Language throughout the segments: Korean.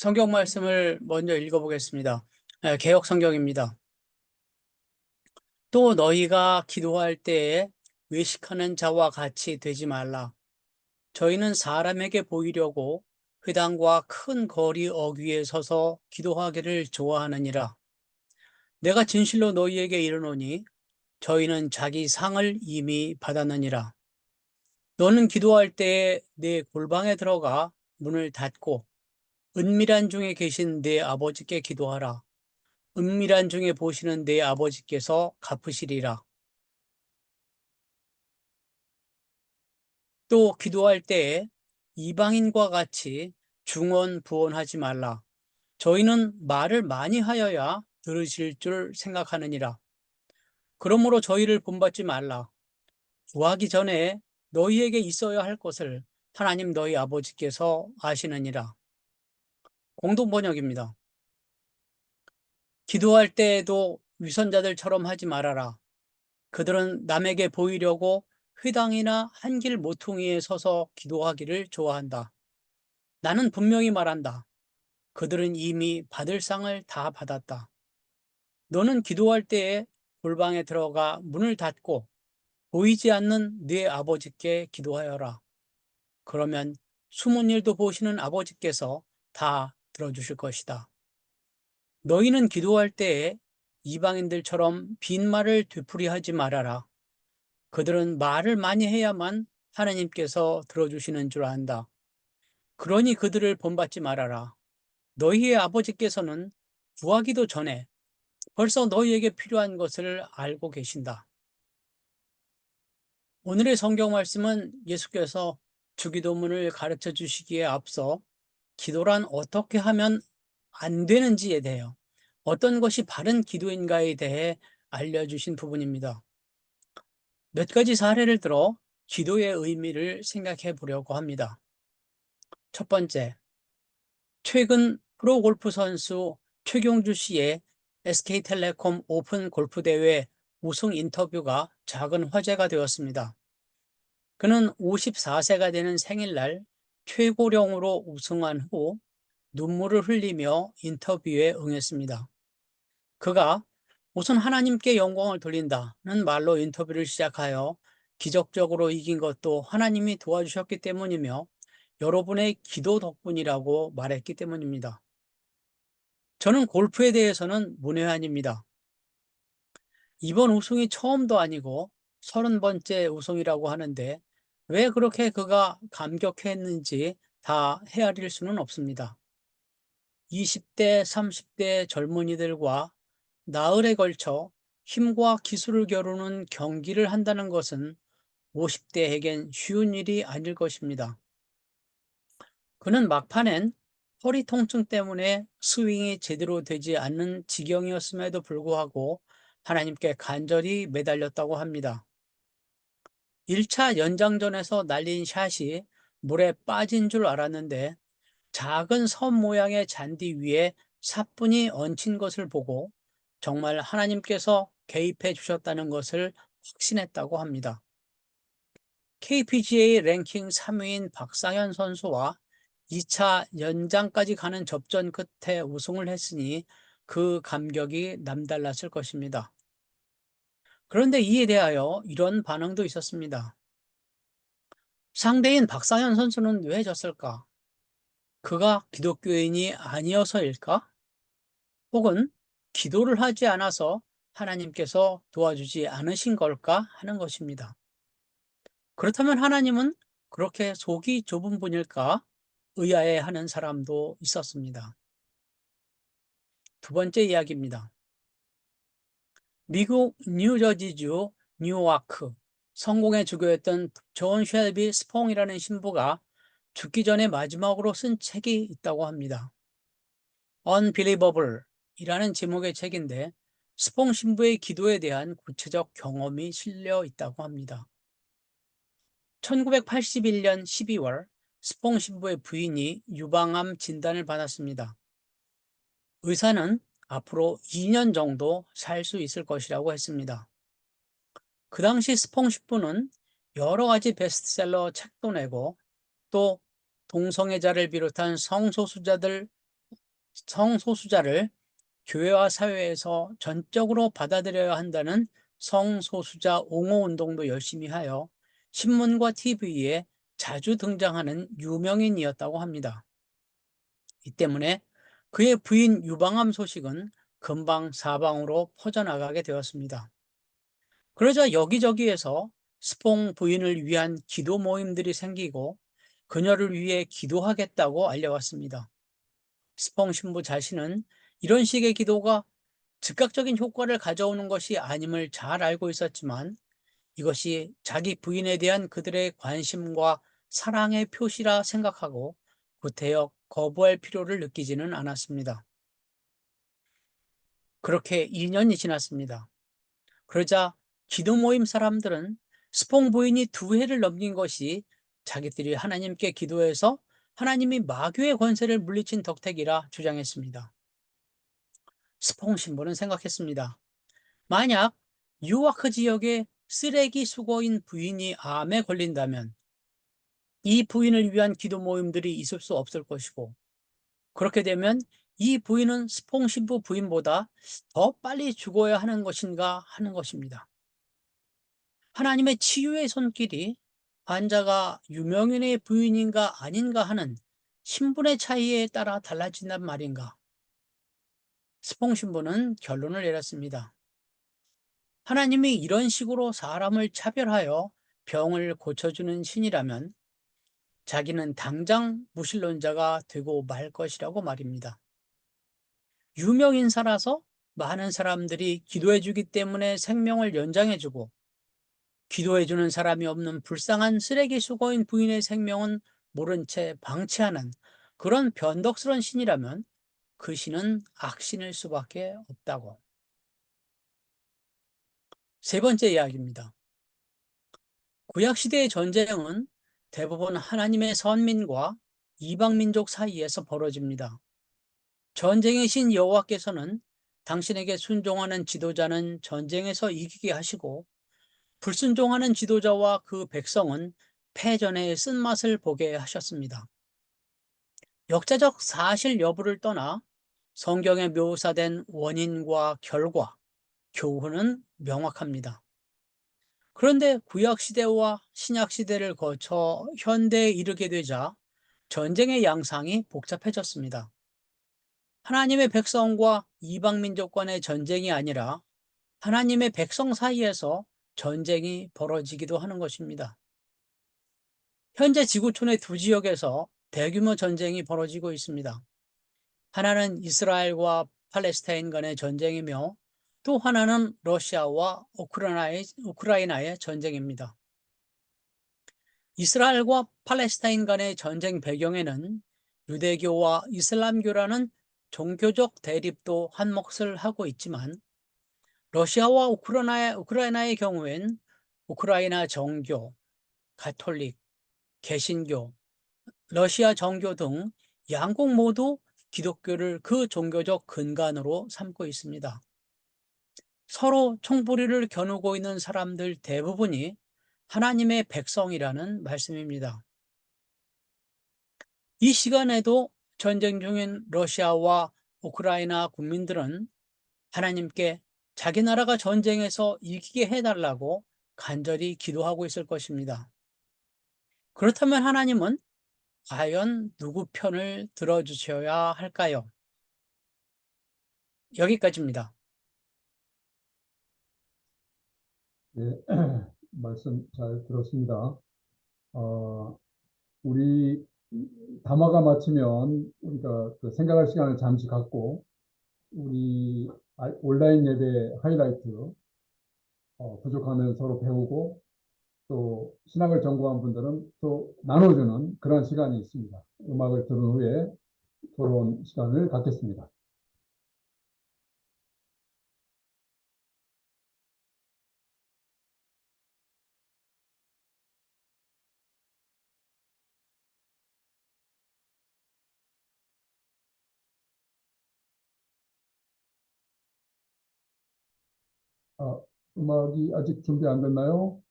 성경 말씀을 먼저 읽어보겠습니다. 개역 성경입니다. 또 너희가 기도할 때에 외식하는 자와 같이 되지 말라. 저희는 사람에게 보이려고 회당과 큰 거리 어귀에 서서 기도하기를 좋아하느니라. 내가 진실로 너희에게 이르노니 저희는 자기 상을 이미 받았느니라. 너는 기도할 때에 내 골방에 들어가 문을 닫고 은밀한 중에 계신 내 아버지께 기도하라. 은밀한 중에 보시는 내 아버지께서 갚으시리라. 또 기도할 때에 이방인과 같이 중언부언하지 말라. 저희는 말을 많이 하여야 들으실 줄 생각하느니라. 그러므로 저희를 본받지 말라. 구하기 전에 너희에게 있어야 할 것을 하나님 너희 아버지께서 아시느니라. 공동 번역입니다. 기도할 때에도 위선자들처럼 하지 말아라. 그들은 남에게 보이려고 회당이나 한길 모퉁이에 서서 기도하기를 좋아한다. 나는 분명히 말한다. 그들은 이미 받을 상을 다 받았다. 너는 기도할 때에 골방에 들어가 문을 닫고 보이지 않는 네 아버지께 기도하여라. 그러면 숨은 일도 보시는 아버지께서 다 들어주실 것이다. 너희는 기도할 때에 이방인들처럼 빈말을 되풀이하지 말아라. 그들은 말을 많이 해야만 하나님께서 들어주시는 줄 안다. 그러니 그들을 본받지 말아라. 너희의 아버지께서는 구하기도 전에 벌써 너희에게 필요한 것을 알고 계신다. 오늘의 성경 말씀은 예수께서 주기도문을 가르쳐 주시기에 앞서 기도란 어떻게 하면 안 되는지에 대하여 어떤 것이 바른 기도인가에 대해 알려주신 부분입니다. 몇 가지 사례를 들어 기도의 의미를 생각해 보려고 합니다. 첫 번째, 최근 프로골프 선수 최경주 씨의 SK텔레콤 오픈 골프 대회 우승 인터뷰가 작은 화제가 되었습니다. 그는 54세가 되는 생일날 최고령으로 우승한 후 눈물을 흘리며 인터뷰에 응했습니다. 그가 우선 하나님께 영광을 돌린다는 말로 인터뷰를 시작하여 기적적으로 이긴 것도 하나님이 도와주셨기 때문이며 여러분의 기도 덕분이라고 말했기 때문입니다. 저는 골프에 대해서는 문외한입니다. 이번 우승이 처음도 아니고 30번째 우승이라고 하는데 왜 그렇게 그가 감격했는지 다 헤아릴 수는 없습니다. 20대, 30대 젊은이들과 나흘에 걸쳐 힘과 기술을 겨루는 경기를 한다는 것은 50대에겐 쉬운 일이 아닐 것입니다. 그는 막판엔 허리 통증 때문에 스윙이 제대로 되지 않는 지경이었음에도 불구하고 하나님께 간절히 매달렸다고 합니다. 1차 연장전에서 날린 샷이 물에 빠진 줄 알았는데 작은 섬 모양의 잔디 위에 사뿐히 얹힌 것을 보고 정말 하나님께서 개입해 주셨다는 것을 확신했다고 합니다. KPGA 랭킹 3위인 박상현 선수와 2차 연장까지 가는 접전 끝에 우승을 했으니 그 감격이 남달랐을 것입니다. 그런데 이에 대하여 이런 반응도 있었습니다. 상대인 박상현 선수는 왜 졌을까? 그가 기독교인이 아니어서일까? 혹은 기도를 하지 않아서 하나님께서 도와주지 않으신 걸까 하는 것입니다. 그렇다면 하나님은 그렇게 속이 좁은 분일까 의아해하는 사람도 있었습니다. 두 번째 이야기입니다. 미국 뉴저지주 뉴아크 성공의 주교였던 존 쉘비 스퐁이라는 신부가 죽기 전에 마지막으로 쓴 책이 있다고 합니다. Unbelievable 이라는 제목의 책인데 스퐁 신부의 기도에 대한 구체적 경험이 실려 있다고 합니다. 1981년 12월 스퐁 신부의 부인이 유방암 진단을 받았습니다. 의사는 앞으로 2년 정도 살 수 있을 것이라고 했습니다. 그 당시 스퐁 신부는 여러 가지 베스트셀러 책도 내고 또 동성애자를 비롯한 성소수자들 성소수자를 교회와 사회에서 전적으로 받아들여야 한다는 성소수자 옹호 운동도 열심히 하여 신문과 TV에 자주 등장하는 유명인이었다고 합니다. 이 때문에 그의 부인 유방암 소식은 금방 사방으로 퍼져나가게 되었습니다. 그러자 여기저기에서 스퐁 부인을 위한 기도 모임들이 생기고 그녀를 위해 기도하겠다고 알려왔습니다. 스퐁 신부 자신은 이런 식의 기도가 즉각적인 효과를 가져오는 것이 아님을 잘 알고 있었지만 이것이 자기 부인에 대한 그들의 관심과 사랑의 표시라 생각하고 구태여 거부할 필요를 느끼지는 않았습니다. 그렇게 2년이 지났습니다. 그러자 기도 모임 사람들은 스퐁 부인이 2해를 넘긴 것이 자기들이 하나님께 기도해서 하나님이 마귀의 권세를 물리친 덕택이라 주장했습니다. 스퐁 신부는 생각했습니다. 만약 뉴아크 지역의 쓰레기 수거인 부인이 암에 걸린다면 이 부인을 위한 기도 모임들이 있을 수 없을 것이고, 그렇게 되면 이 부인은 스퐁 신부 부인보다 더 빨리 죽어야 하는 것인가 하는 것입니다. 하나님의 치유의 손길이 환자가 유명인의 부인인가 아닌가 하는 신분의 차이에 따라 달라진단 말인가? 스퐁 신부는 결론을 내렸습니다. 하나님이 이런 식으로 사람을 차별하여 병을 고쳐주는 신이라면 자기는 당장 무신론자가 되고 말 것이라고 말입니다. 유명인사라서 많은 사람들이 기도해주기 때문에 생명을 연장해주고 기도해주는 사람이 없는 불쌍한 쓰레기 수거인 부인의 생명은 모른 채 방치하는 그런 변덕스러운 신이라면 그 신은 악신일 수밖에 없다고. 세 번째 이야기입니다. 구약시대의 전쟁은 대부분 하나님의 선민과 이방민족 사이에서 벌어집니다. 전쟁의 신 여호와께서는 당신에게 순종하는 지도자는 전쟁에서 이기게 하시고 불순종하는 지도자와 그 백성은 패전의 쓴맛을 보게 하셨습니다. 역사적 사실 여부를 떠나 성경에 묘사된 원인과 결과, 교훈은 명확합니다. 그런데 구약시대와 신약시대를 거쳐 현대에 이르게 되자 전쟁의 양상이 복잡해졌습니다. 하나님의 백성과 이방민족 간의 전쟁이 아니라 하나님의 백성 사이에서 전쟁이 벌어지기도 하는 것입니다. 현재 지구촌의 2지역에서 대규모 전쟁이 벌어지고 있습니다. 하나는 이스라엘과 팔레스타인 간의 전쟁이며 또 하나는 러시아와 우크라이나의 전쟁입니다. 이스라엘과 팔레스타인 간의 전쟁 배경에는 유대교와 이슬람교라는 종교적 대립도 한몫을 하고 있지만 러시아와 우크라이나의 경우엔 우크라이나 정교, 가톨릭, 개신교, 러시아 정교 등 양국 모두 기독교를 그 종교적 근간으로 삼고 있습니다. 서로 총부리를 겨누고 있는 사람들 대부분이 하나님의 백성이라는 말씀입니다. 이 시간에도 전쟁 중인 러시아와 우크라이나 국민들은 하나님께 자기 나라가 전쟁에서 이기게 해달라고 간절히 기도하고 있을 것입니다. 그렇다면 하나님은 과연 누구 편을 들어주셔야 할까요? 여기까지입니다. 네, 말씀 잘 들었습니다. 어, 우리 담화가 마치면 우리가 그 생각할 시간을 잠시 갖고 우리 온라인 예배 하이라이트 부족하면 서로 배우고 또 신학을 전공한 분들은 또 나눠주는 그런 시간이 있습니다. 음악을 들은 후에 토론 시간을 갖겠습니다. 아, 음악이 아직 준비 안 됐나요?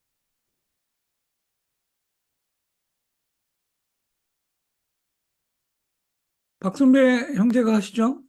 박선배 형제가 하시죠?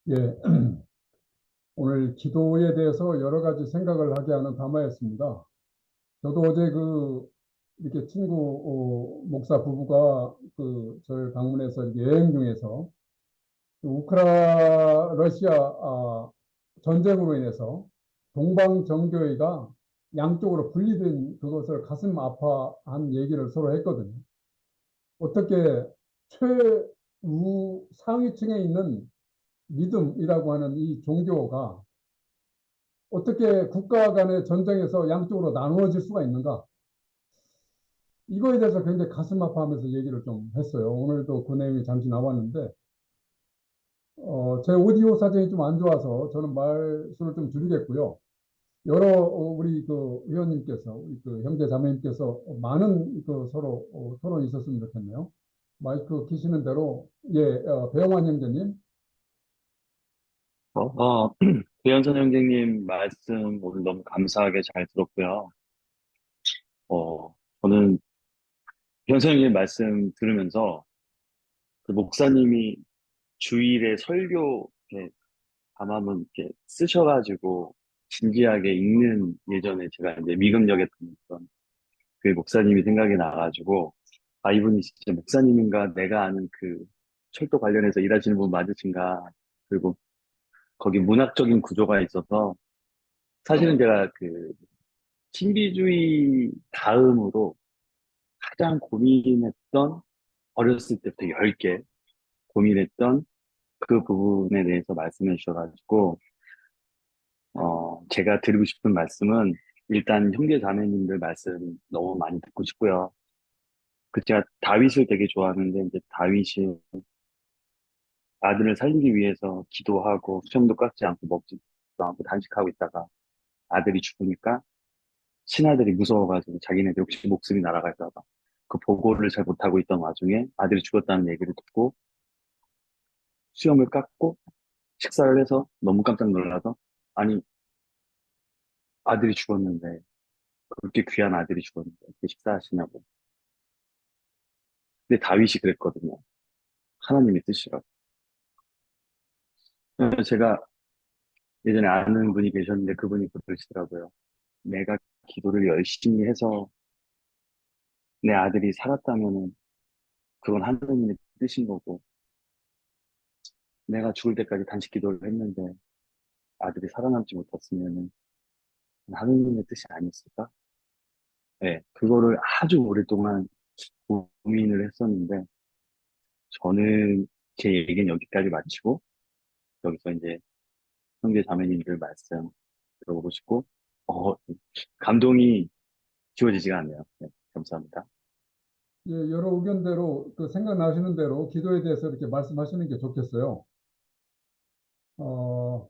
예, 오늘 기도에 대해서 여러 가지 생각을 하게 하는 담화였습니다. 저도 어제 이렇게 친구 목사 부부가 저를 방문해서 이렇게 여행 중에서 러시아 전쟁으로 인해서 동방 정교회가 양쪽으로 분리된 그것을 가슴 아파한 얘기를 서로 했거든요. 어떻게 최우 상위층에 있는 믿음이라고 하는 이 종교가 어떻게 국가 간의 전쟁에서 양쪽으로 나누어질 수가 있는가? 이거에 대해서 굉장히 가슴 아파하면서 얘기를 좀 했어요. 오늘도 그 내용이 잠시 나왔는데, 제 오디오 사정이 좀 안 좋아서 저는 말씀을 좀 줄이겠고요. 여러 우리 회원님께서, 우리 형제 자매님께서 많은 서로 토론이 있었으면 좋겠네요. 마이크 키시는 대로, 예, 배영환 형제님. 배현선 형제님 말씀 오늘 너무 감사하게 잘 들었고요. 저는 배현선 형님 말씀 들으면서 그 목사님이 주일에 설교 이렇게 담화문 이렇게 쓰셔가지고 진지하게 읽는 예전에 제가 이제 미금역에 다녔던 그 목사님이 생각이 나가지고 이분이 진짜 목사님인가 내가 아는 그 철도 관련해서 일하시는 분 맞으신가 그리고 거기 문학적인 구조가 있어서 사실은 제가 신비주의 다음으로 가장 고민했던 어렸을 때부터 10개 고민했던 그 부분에 대해서 말씀해 주셔가지고 제가 드리고 싶은 말씀은 일단 형제 자매님들 말씀 너무 많이 듣고 싶고요. 제가 다윗을 되게 좋아하는데 이제 다윗이 아들을 살리기 위해서 기도하고 수염도 깎지 않고 먹지도 않고 단식하고 있다가 아들이 죽으니까 신하들이 무서워가지고 자기네들 혹시 목숨이 날아갈까 봐 그 보고를 잘 못하고 있던 와중에 아들이 죽었다는 얘기를 듣고 수염을 깎고 식사를 해서 너무 깜짝 놀라서 아니 아들이 죽었는데 그렇게 귀한 아들이 죽었는데 어떻게 식사하시냐고. 근데 다윗이 그랬거든요. 하나님의 뜻이라고. 그래서 제가 예전에 아는 분이 계셨는데 그분이 그러시더라고요. 내가 기도를 열심히 해서 내 아들이 살았다면은 그건 하나님의 뜻인 거고 내가 죽을 때까지 단식 기도를 했는데 아들이 살아남지 못했으면은 하느님의 뜻이 아니었을까? 네, 그거를 아주 오랫동안 고민을 했었는데, 저는 제 얘기는 여기까지 마치고, 여기서 이제 형제 자매님들 말씀 들어보고 싶고, 감동이 지워지지가 않네요. 네, 감사합니다. 예, 여러 의견대로 생각나시는 대로 기도에 대해서 이렇게 말씀하시는 게 좋겠어요. 어,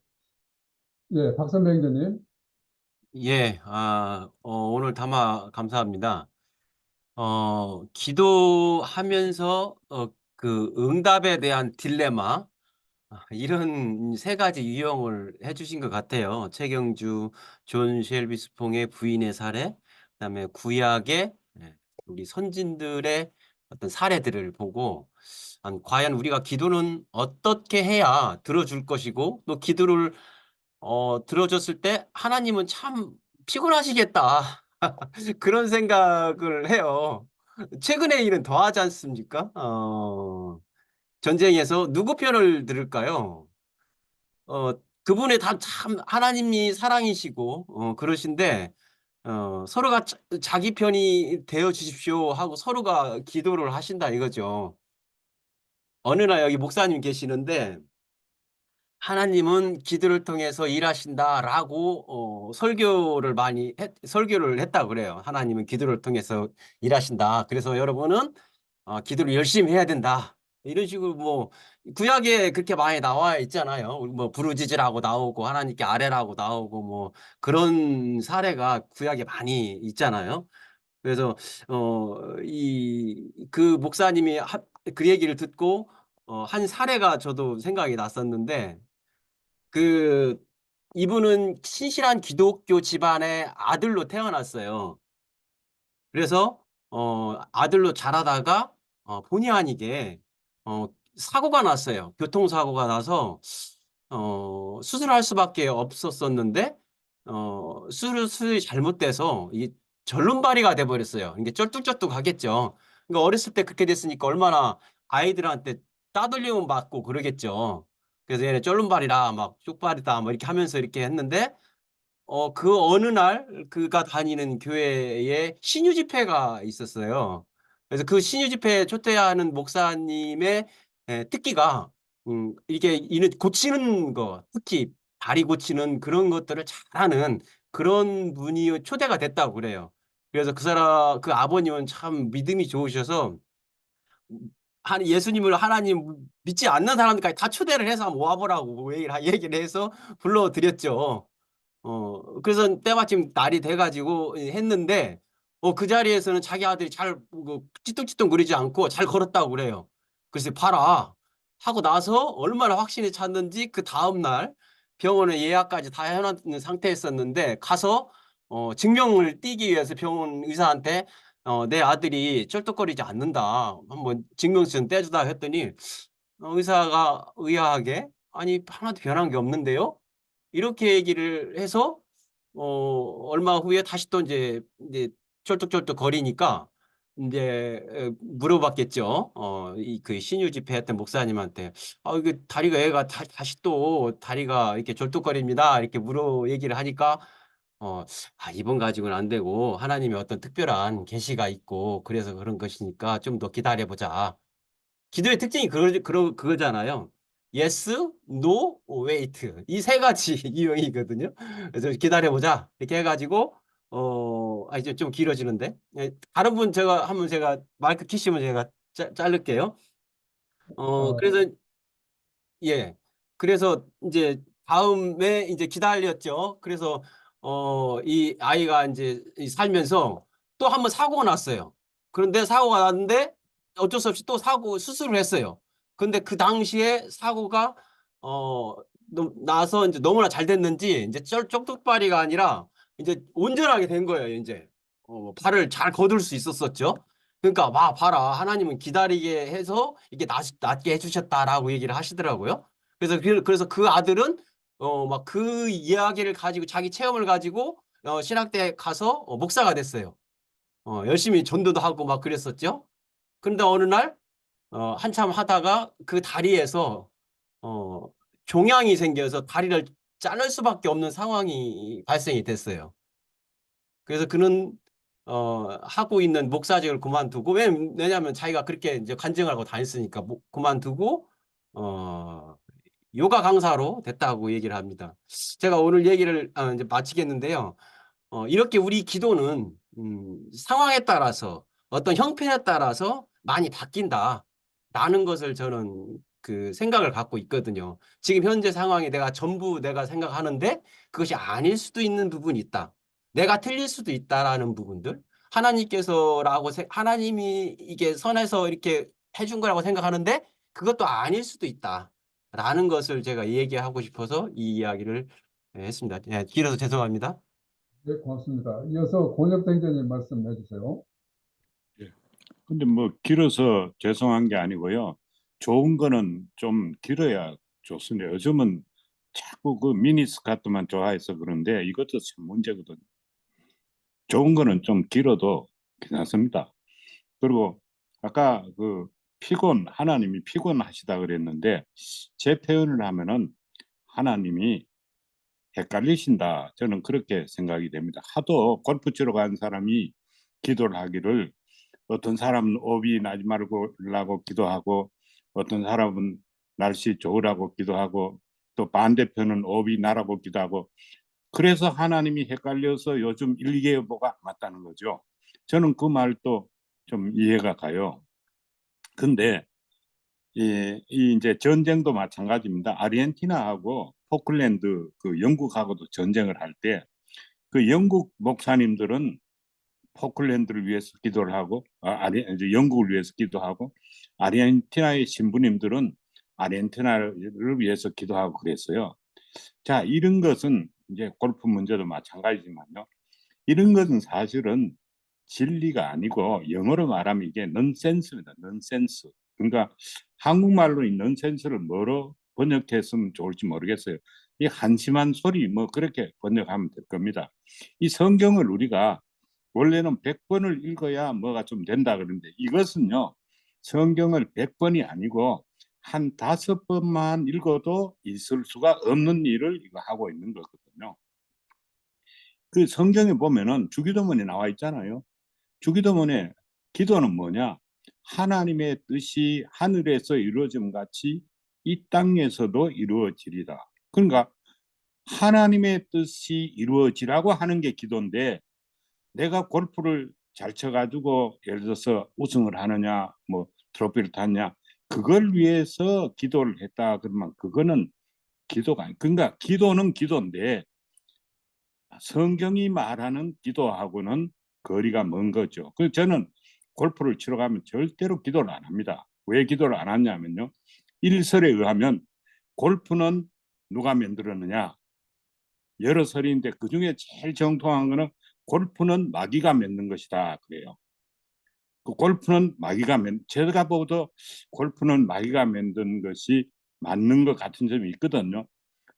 예, 박선배 형제님. 예, 오늘 담화 감사합니다. 기도하면서 그 응답에 대한 딜레마, 이런 세 가지 유형을 해주신 것 같아요. 최경주 존 쉘비 스퐁의 부인의 사례, 그다음에 구약의 우리 선진들의 어떤 사례들을 보고 과연 우리가 기도는 어떻게 해야 들어줄 것이고 또 기도를 들어줬을 때 하나님은 참 피곤하시겠다. 그런 생각을 해요. 최근의 일은 더하지 않습니까? 전쟁에서 누구 편을 들을까요? 어, 그분의 다 참 하나님이 사랑이시고 그러신데 서로가 자기 편이 되어 주십시오 하고 서로가 기도를 하신다 이거죠. 어느 날 여기 목사님 계시는데 하나님은 기도를 통해서 일하신다라고 설교를 했다고 그래요. 하나님은 기도를 통해서 일하신다. 그래서 여러분은 기도를 열심히 해야 된다. 이런 식으로 뭐 구약에 그렇게 많이 나와 있잖아요. 뭐 부르짖으라고 나오고 하나님께 아뢰라고 나오고 뭐 그런 사례가 구약에 많이 있잖아요. 그래서 그 목사님이 그 얘기를 듣고 한 사례가 저도 생각이 났었는데 그 이분은 신실한 기독교 집안의 아들로 태어났어요. 그래서 아들로 자라다가 본의 아니게 사고가 났어요. 교통사고가 나서 수술할 수밖에 없었었는데 수술이 잘못돼서 이 절름발이가 돼 버렸어요. 이게 쩔뚝쩔뚝하겠죠. 그러니까 어렸을 때 그렇게 됐으니까 얼마나 아이들한테 따돌림 맞고 그러겠죠. 그래서 얘네 쩔름발이라 막 쪽발이다 뭐 이렇게 하면서 이렇게 했는데 그 어느 날 그가 다니는 교회에 신유 집회가 있었어요. 그래서 그 신유 집회에 초대하는 목사님의 특기가 이게 이는 고치는 거, 특히 다리 고치는 그런 것들을 잘하는 그런 분이 초대가 됐다고 그래요. 그래서 그 아버님은 참 믿음이 좋으셔서 예수님을 하나님 믿지 않는 사람들까지 다 초대를 해서 한번 와 보라고 얘기를 해서 불러 드렸죠. 그래서 때마침 날이 돼 가지고 했는데 그 자리에서는 자기 아들이 잘 찌뚱찌뚱거리지 않고 잘 걸었다고 그래요. 그래서 "봐라." 하고 나서 얼마나 확신에 찼는지 그다음 날 병원에 예약까지 다 해 놓은 상태였었는데 가서 증명을 띄기 위해서 병원 의사한테 "내 아들이 쩔뚝거리지 않는다. 한번 증명서 좀 떼 주다." 했더니 의사가 의아하게 "아니 하나도 변한 게 없는데요?" 이렇게 얘기를 해서 얼마 후에 다시 또 인제 쩔뚝쩔뚝거리니까 인제 물어봤겠죠. 그 신유 집회했던 목사님한테 "아 이게 다리가 애가 다시 또 다리가 이렇게 절뚝거립니다." 이렇게 얘기를 하니까 이번 가지고는 안 되고 하나님의 어떤 특별한 계시가 있고 그래서 그런 것이니까 좀 더 기다려 보자. 기도의 특징이 그거잖아요. Yes, No, Wait 이 세 가지 유형이거든요. 그래서 "기다려 보자." 이렇게 해 가지고 이제 좀 길어지는데 예 다른 분 제가 마이크 켜시면 제가 자를게요. 어, 그래서 예. 그래서 인제 다음에 인제 기다렸죠. 그래서 이 아이가 인제 살면서 또 한 번 사고가 났어요. 그런데 사고가 났는데 어쩔 수 없이 또 수술을 했어요. 근데 그 당시에 사고가 어 나서 인제 너무나 잘 됐는지 인제 쪽쪽발이가 아니라 인제 온전하게 된 거예요 인제. 발을 잘 거둘 수 있었었죠. 그러니까 "와 봐라. 하나님은 기다리게 해서 이게 낫게 해 주셨다."라고 얘기를 하시더라고요. 그래서 그 아들은 막 그 이야기를 가지고 자기 체험을 가지고 신학대에 가서 목사가 됐어요. 열심히 전도도 하고 막 그랬었죠. 그런데 어느 날 한참 하다가 그 다리에서 어 종양이 생겨서 다리를 자를 수밖에 없는 상황이 발생이 됐어요. 그래서 그는 하고 있는 목사직을 그만두고 왜냐하면 자기가 그렇게 인제 간증을 하고 다녔으니까 그만두고 어 요가 강사로 됐다고 얘기를 합니다. 제가 오늘 얘기를 인제 마치겠는데요. 이렇게 우리 기도는 상황에 따라서 어떤 형편에 따라서 많이 바뀐다라는 것을 저는 그 생각을 갖고 있거든요. 지금 현재 상황이 전부 내가 생각하는데 그것이 아닐 수도 있는 부분이 있다. 내가 틀릴 수도 있다라는 부분들. 하나님이 이게 선해서 이렇게 해준 거라고 생각하는데 그것도 아닐 수도 있다라는 것을 제가 얘기하고 싶어서 이 이야기를 했습니다. 예 길어서 죄송합니다. 네, 고맙습니다. 이어서 권혁대행자님 말씀해 주세요. 예. 근데 뭐 길어서 죄송한 게 아니고요. 좋은 거는 좀 길어야 좋습니다. 요즘은 자꾸 그 미니스커트만 좋아해서 그런데 이것도 참 문제거든요. 좋은 거는 좀 길어도 괜찮습니다. 그리고 아까 그 하나님이 피곤하시다 그랬는데 제 표현을 하면은 하나님이 헷갈리신다. 저는 그렇게 생각이 됩니다. 하도 골프 치러 간 사람이 기도를 하기를 어떤 사람은 업이 나지 말고 기도하고 어떤 사람은 날씨 좋으라고 기도하고 또 반대편은 업이 나라고 기도하고 그래서 하나님이 헷갈려서 요즘 일기예보가 맞다는 거죠. 저는 그 말도 좀 이해가 가요. 근데 이 이제 전쟁도 마찬가지입니다. 아르헨티나하고 포클랜드 그 영국하고도 전쟁을 할 때 그 영국 목사님들은 포클랜드를 위해서 기도를 하고 이제 영국을 위해서 기도하고 아르헨티나의 신부님들은 아르헨티나를 위해서 기도하고 그랬어요. 자, 이런 것은 이제 골프 문제도 마찬가지지만요. 이런 것은 사실은 진리가 아니고 영어로 말하면 이게 넌센스입니다. 넌센스. 그러니까 한국말로 이 넌센스를 뭐로 번역했으면 좋을지 모르겠어요. 이 한심한 소리 뭐 그렇게 번역하면 될 겁니다. 이 성경을 우리가 원래는 100번을 읽어야 뭐가 좀 된다 그러는데 이것은요. 성경을 100번이 아니고 한 5번만 읽어도 있을 수가 없는 일을 이거 하고 있는 거거든요. 그 성경에 보면은 주기도문에 나와 있잖아요. 주기도문에 기도는 뭐냐? 하나님의 뜻이 하늘에서 이루어짐 같이 이 땅에서도 이루어지리라. 그러니까 하나님의 뜻이 이루어지라고 하는 게 기도인데 내가 골프를 잘 쳐가지고 예를 들어서 우승을 하느냐, 뭐 트로피를 탔냐, 그걸 위해서 기도를 했다 그러면 그거는 기도가 아니. 그러니까 기도는 기도인데 성경이 말하는 기도하고는 거리가 먼 거죠. 그래서 저는 골프를 치러 가면 절대로 기도를 안 합니다. 왜 기도를 안 하냐면요. 일설에 의하면 골프는 누가 만들었느냐? 여러 설인데 그중에 제일 정통한 거는 골프는 마귀가 만든 것이다 그래요. 그 골프는 제가 보고도 골프는 마귀가 만든 것이 맞는 것 같은 점이 있거든요.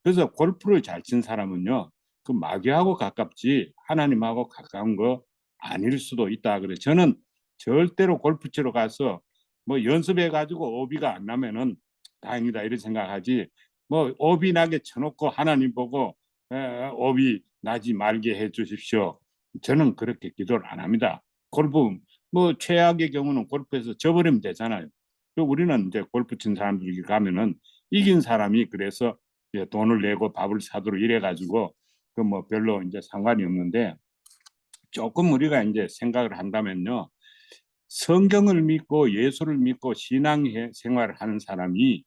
그래서 골프를 잘 친 사람은요, 그 마귀하고 가깝지 하나님하고 가까운 거 아닐 수도 있다 그래. 저는 절대로 골프 치러 가서 뭐 연습해 가지고 오비가 안 나면은 다행이다 이런 생각하지. 뭐 오비 나게 쳐놓고 하나님 보고 오비 나지 말게 해 주십시오. 저는 그렇게 기도를 안 합니다. 골프 뭐 최악의 경우는 골프에서 져버리면 되잖아요. 우리는 이제 골프 친 사람들이 가면은 이긴 사람이 그래서 이제 돈을 내고 밥을 사도록 이래 가지고 그 뭐 별로 이제 상관이 없는데 조금 우리가 이제 생각을 한다면요. 성경을 믿고 예수를 믿고 신앙 생활을 하는 사람이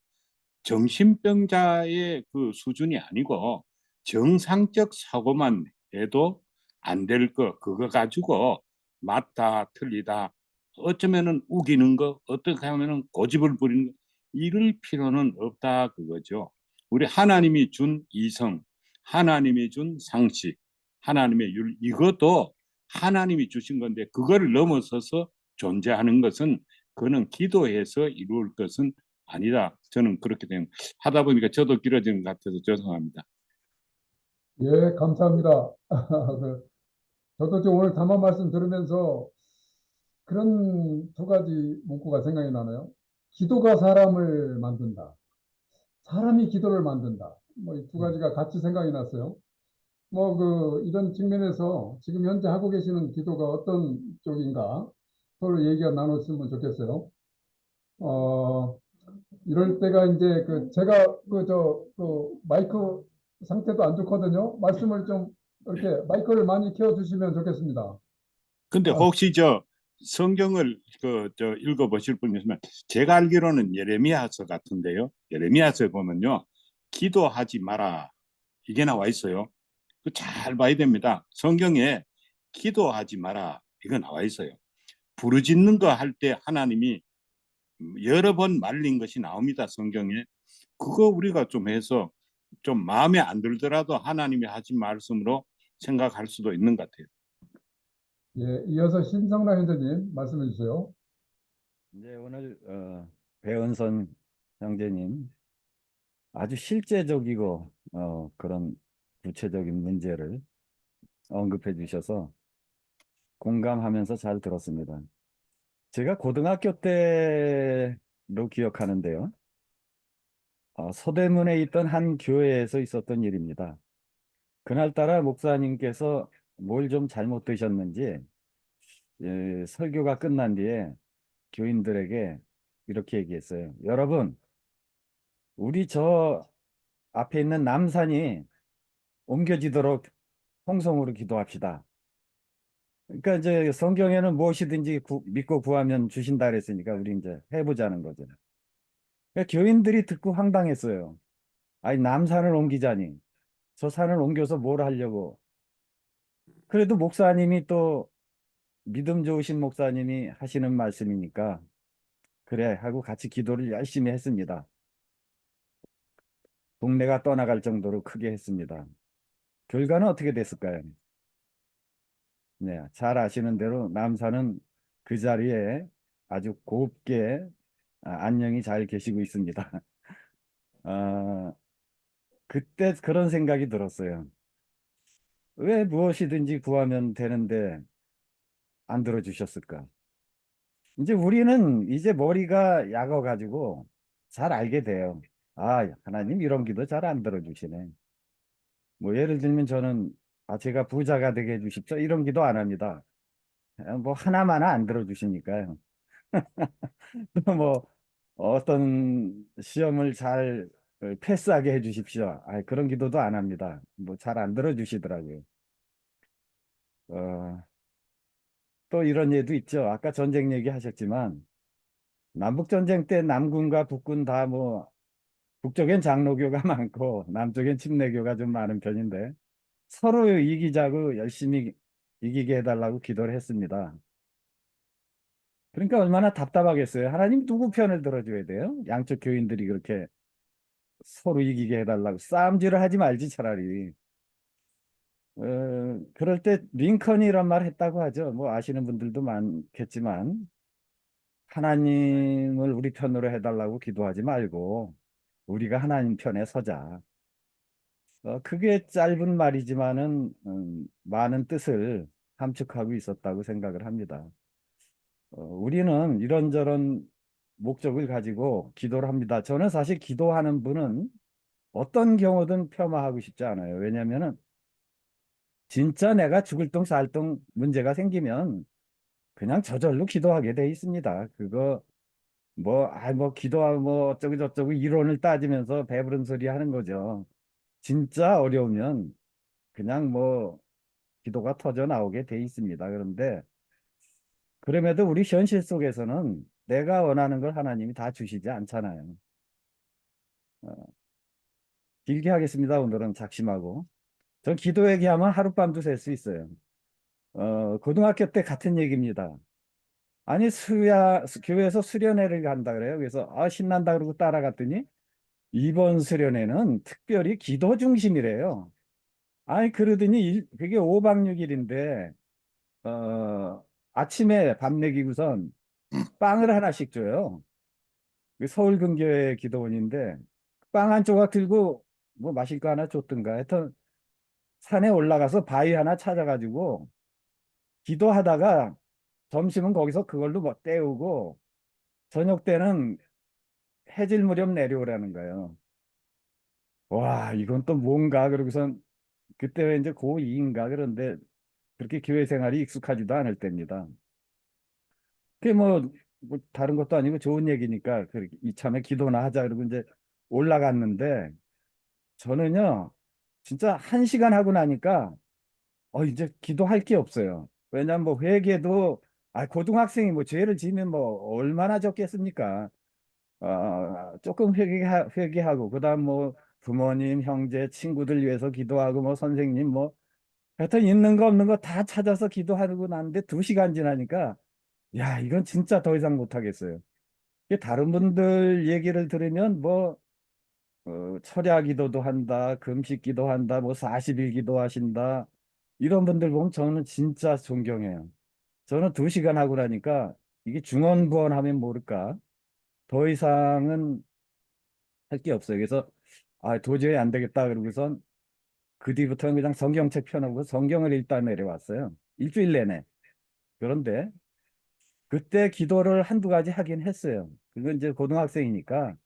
정신병자의 그 수준이 아니고 정상적 사고만 해도 안 될 거 그거 가지고 맞다 틀리다 어쩌면은 우기는 거 어떻게 하면은 고집을 부리는 거 이럴 필요는 없다 그거죠. 우리 하나님이 준 이성, 하나님이 준 상식, 하나님의 윤리 이것도 하나님이 주신 건데 그거를 넘어서서 존재하는 것은 그는 기도해서 이루을 것은 아니다. 저는 그렇게 되면 하다 보니까 저도 길어지는 것 같아서 죄송합니다. 예, 감사합니다. 저도 지금 오늘 담화 말씀 들으면서 그런 두 가지 문구가 생각이 나네요. 기도가 사람을 만든다. 사람이 기도를 만든다. 뭐 이 두 가지가 같이 생각이 났어요. 뭐 이런 측면에서 지금 현재 하고 계시는 기도가 어떤 쪽인가 서로 얘기가 나눴으면 좋겠어요. 어, 이럴 때가 이제 제가 마이크 상태도 안 좋거든요. 말씀을 좀 이렇게 마이크를 많이 켜주시면 좋겠습니다. 근데 아, 혹시 저 성경을 읽어 보실 분 있으면 제가 알기로는 예레미야서 같은데요. 예레미야서에 보면요. 기도하지 마라. 이게 나와 있어요. 그 잘 봐야 됩니다. 성경에 기도하지 마라. 이거 나와 있어요. 부르짖는 거 할 때 하나님이 여러 번 말린 것이 나옵니다. 성경에. 그거 우리가 좀 해서 좀 마음에 안 들더라도 하나님이 하신 말씀으로 생각할 수도 있는 것 같아요. 예, 이어서 신성라 현재님 말씀해 주세요. 이제 오늘 배은선 형제님 아주 실제적이고 그런 구체적인 문제를 언급해 주셔서 공감하면서 잘 들었습니다. 제가 고등학교 때로 기억하는데요. 서대문에 있던 한 교회에서 있었던 일입니다. 그날따라 목사님께서 뭘 좀 잘못 드셨는지 설교가 끝난 뒤에 교인들에게 이렇게 얘기했어요. 여러분, 우리 저 앞에 있는 남산이 옮겨지도록 홍성으로 기도합시다. 그러니까 이제 성경에는 무엇이든지 믿고 구하면 주신다 그랬으니까 우리 이제 해보자는 거죠. 그러니까 교인들이 듣고 황당했어요. 아니, 남산을 옮기자니. 저 산을 옮겨서 뭘 하려고. 그래도 목사님이 또 믿음 좋으신 목사님이 하시는 말씀이니까 그래 하고 같이 기도를 열심히 했습니다. 동네가 떠나갈 정도로 크게 했습니다. 결과는 어떻게 됐을까요? 네, 잘 아시는 대로 남산은 그 자리에 아주 곱게 안녕히 잘 계시고 있습니다. 아, 그때 그런 생각이 들었어요. 왜 무엇이든지 구하면 되는데 안 들어주셨을까? 이제 우리는 이제 머리가 약어가지고 잘 알게 돼요. 아, 하나님 이런 기도 잘 안 들어주시네. 뭐 예를 들면 저는 제가 부자가 되게 해주십시오. 이런 기도 안 합니다. 뭐 하나만 안 들어주시니까요. 또 뭐 어떤 시험을 잘 패스하게 해주십시오. 그런 기도도 안 합니다. 뭐 잘 안 들어주시더라고요. 어, 또 이런 예도 있죠. 아까 전쟁 얘기 하셨지만 남북전쟁 때 남군과 북군 다 뭐 북쪽엔 장로교가 많고 남쪽엔 침례교가 좀 많은 편인데 서로 이기자고 열심히 이기게 해달라고 기도를 했습니다. 그러니까 얼마나 답답하겠어요. 하나님 누구 편을 들어줘야 돼요? 양쪽 교인들이 그렇게 서로 이기게 해달라고 싸움질을 하지 말지 차라리. 그럴 때 링컨이 이런 말 했다고 하죠. 뭐 아시는 분들도 많겠지만 하나님을 우리 편으로 해달라고 기도하지 말고 우리가 하나님 편에 서자. 그게 짧은 말이지만은 많은 뜻을 함축하고 있었다고 생각을 합니다. 우리는 이런저런 목적을 가지고 기도를 합니다. 저는 사실 기도하는 분은 어떤 경우든 폄하하고 싶지 않아요. 왜냐면은 진짜 내가 죽을 똥 살 똥 문제가 생기면 그냥 저절로 기도하게 돼 있습니다. 그거 뭐 기도하고 뭐 어쩌고 저쩌고 이론을 따지면서 배부른 소리 하는 거죠. 진짜 어려우면 그냥 뭐 기도가 터져 나오게 돼 있습니다. 그런데 그럼에도 우리 현실 속에서는 내가 원하는 걸 하나님이 다 주시지 않잖아요. 길게 하겠습니다. 오늘은 작심하고. 전 기도 얘기하면 하룻밤도 셀 수 있어요. 고등학교 때 같은 얘기입니다. 아니, 교회에서 수련회를 간다 그래요. 그래서, 신난다 그러고 따라갔더니, 이번 수련회는 특별히 기도 중심이래요. 아니, 그러더니, 그게 5박 6일인데, 아침에 밥 먹이고선 빵을 하나씩 줘요. 그 서울 근교의 기도원인데, 빵 한 조각 들고, 뭐 마실 거 하나 줬든가. 하여튼, 산에 올라가서 바위 하나 찾아가지고, 기도하다가, 점심은 거기서 그걸로 뭐 때우고, 저녁 때는 해질 무렵 내려오라는 거예요. 와, 이건 또 뭔가, 그러고선, 그때 이제 고2인가, 그런데, 그렇게 교회 생활이 익숙하지도 않을 때입니다. 그게 뭐 다른 것도 아니고 좋은 얘기니까, 이참에 기도나 하자, 그러고 이제 올라갔는데, 저는요, 진짜 1시간 하고 나니까, 이제 기도할 게 없어요. 왜냐면 뭐 회개도, 고등학생이 뭐 죄를 지면 뭐 얼마나 적겠습니까? 조금 회개하고, 그다음 뭐 부모님, 형제, 친구들 위해서 기도하고, 뭐 선생님, 뭐 하여튼 있는 거 없는 거 다 찾아서 기도하고 나는데 2시간 지나니까, 야, 이건 진짜 더 이상 못 하겠어요. 이게 다른 분들 얘기를 들으면 뭐 철야 기도도 한다, 금식 기도한다, 뭐 40일 기도하신다, 이런 분들 보면 저는 진짜 존경해요. 저는 2시간 하고 나니까 이게 중언부언하면 모를까 더 이상은 할 게 없어요. 그래서 도저히 안 되겠다 그러고선 그 뒤부터는 그냥 성경책 펴놓고 성경을 읽다 내려왔어요. 일주일 내내. 그런데 그때 기도를 한두 가지 하긴 했어요. 그건 이제 고등학생이니까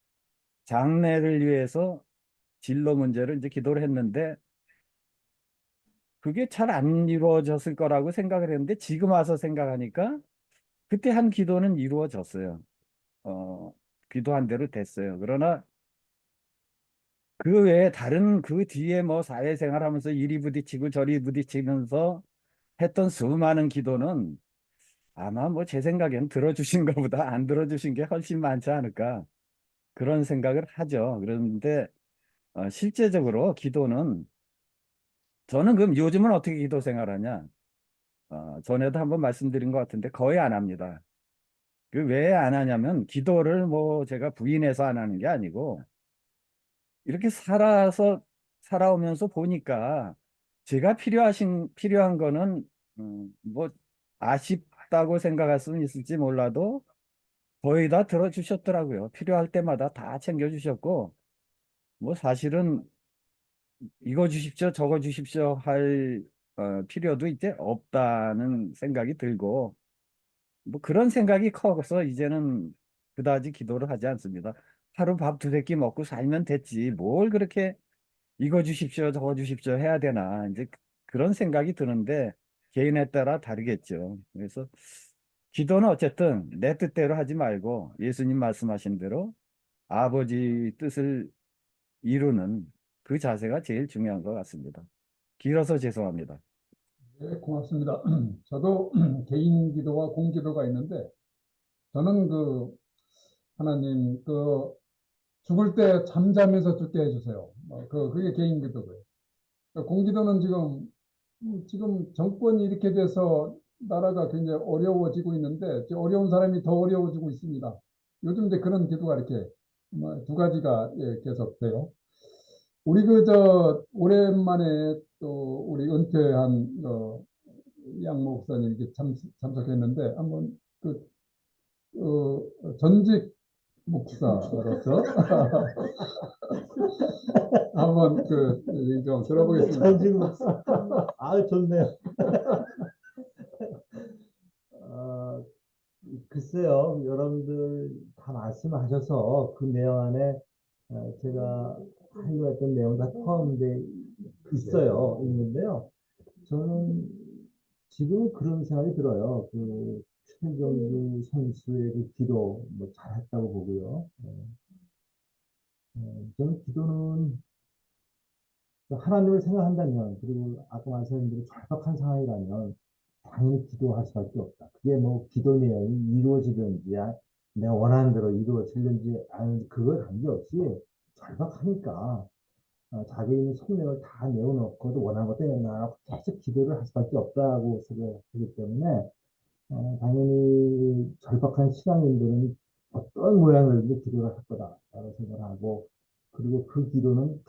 장래를 위해서 진로 문제를 이제 기도를 했는데 그게 잘 안 이루어졌을 거라고 생각을 했는데 지금 와서 생각하니까 그때 한 기도는 이루어졌어요. 어, 기도한 대로 됐어요. 그러나 그 외에 다른 그 뒤에 뭐 사회생활 하면서 이리 부딪히고 저리 부딪히면서 했던 수많은 기도는 아마 뭐 제 생각엔 들어주신 것보다 안 들어주신 게 훨씬 많지 않을까 그런 생각을 하죠. 그런데 실제적으로 기도는 저는 그럼 요즘은 어떻게 기도 생활하냐? 전에도 한번 말씀드린 것 같은데 거의 안 합니다. 그 왜 안 하냐면 기도를 뭐 제가 부인해서 안 하는 게 아니고 이렇게 살아오면서 보니까 제가 필요한 거는 뭐 아쉽다고 생각할 수는 있을지 몰라도 거의 다 들어주셨더라고요. 필요할 때마다 다 챙겨주셨고 뭐 사실은 이거 주십시오, 저거 주십시오 할 필요도 이제 없다는 생각이 들고 뭐 그런 생각이 커서 이제는 그다지 기도를 하지 않습니다. 하루 밥 두세 끼 먹고 살면 됐지. 뭘 그렇게 이거 주십시오, 저거 주십시오 해야 되나. 이제 그런 생각이 드는데 개인에 따라 다르겠죠. 그래서 기도는 어쨌든 내 뜻대로 하지 말고 예수님 말씀하신 대로 아버지 뜻을 이루는 그 자세가 제일 중요한 것 같습니다. 길어서 죄송합니다. 네, 고맙습니다. 저도 개인 기도와 공기도가 있는데 저는 하나님 죽을 때 잠자면서 죽게 해주세요. 그게 개인 기도고요. 공기도는 지금 정권이 이렇게 돼서 나라가 굉장히 어려워지고 있는데 어려운 사람이 더 어려워지고 있습니다. 요즘 이제 그런 기도가 이렇게 두 가지가 계속돼요. 우리 오랜만에 또 우리 은퇴한 양 목사님 이렇게 참석했는데 한번 전직 목사로서 한번 얘기 좀 들어보겠습니다. 전직 목사. 아, 좋네요. 어, 글쎄요, 여러분들 다 말씀하셔서 그 내용 안에 제가 하려고 했던 내용 다 포함되어 있는데요. 저는 지금 그런 생각이 들어요. 최정규 선수의 그 기도 뭐 잘했다고 보고요. 저는 기도는 하나님을 생각한다면, 그리고 아까 말씀드린 대로 절박한 상황이라면 당연히 기도할 수밖에 없다. 그게 뭐 기도 내용이 이루어지든지 내가 원하는 대로 이루어지든지 아니 그걸 관계없이 절박하니까 자기 있는 속력을 다 내어놓고도 원하는 것 때문에 계속 기도를 할 수밖에 없다고 생각하기 때문에 당연히 절박한 신앙인들은 어떤 모양으로든 기도를 할 거다라고 생각하고 그리고 그 기도는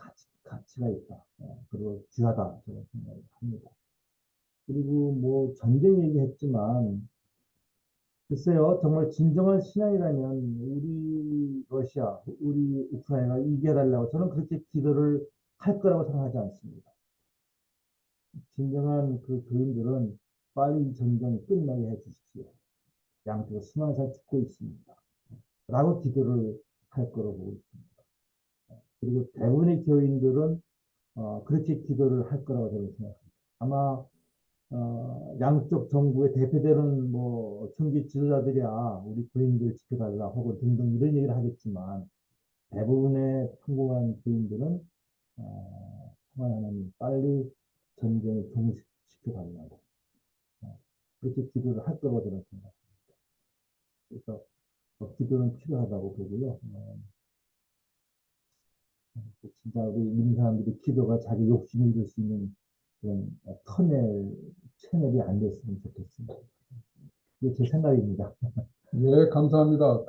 가치가 있다. 그리고 귀하다. 저는 생각을 합니다. 그리고 뭐 전쟁 얘기했지만 글쎄요, 정말 진정한 신앙이라면 우리 러시아, 우리 우크라이나가 이겨달라고 저는 그렇게 기도를 할 거라고 생각하지 않습니다. 진정한 그 교인들은 빨리 이 전쟁이 끝나게 해주십시오. 양쪽에 수많은 사람이 죽고 있습니다. 라고 기도를 할 거라고 보고 있습니다. 그리고 대부분의 교인들은 그렇게 기도를 할 거라고 저는 생각합니다. 아마 양쪽 정부의 대표되는 뭐 총기 지도자들이야 우리 교인들 지켜달라 혹은 등등 이런 얘기를 하겠지만 대부분의 성공한 교인들은 하나님 빨리 전쟁을 종식시켜달라고 그렇게 기도를 할 거라고 저는 생각합니다. 그래서 기도는 필요하다고 보고요. 진짜 우리 있는 사람들이 기도가 자기 욕심을 이룰 수 있는 그런 채널이 안 됐으면 좋겠습니다. 이게 제 생각입니다. 예, 감사합니다.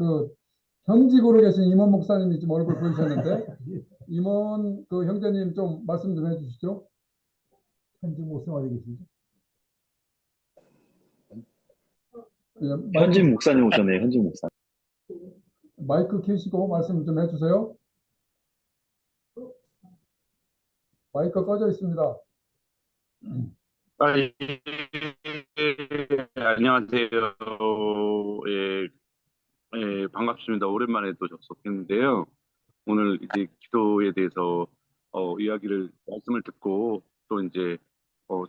현직으로 계신 임원 목사님이 지금 얼굴 보이셨는데 임원 형제님 좀 말씀 좀 해주시죠. 현직 목사 어디 계시죠? 예, 현직 목사님 오셨네요. 현직 목사. 마이크 켜시고 말씀 좀 해주세요. 마이크 꺼져 있습니다. 아, 예, 안녕하세요. 예, 예, 반갑습니다. 오랜만에 또 접속했는데요. 오늘 이제 기도에 대해서 이야기를 말씀을 듣고 또 이제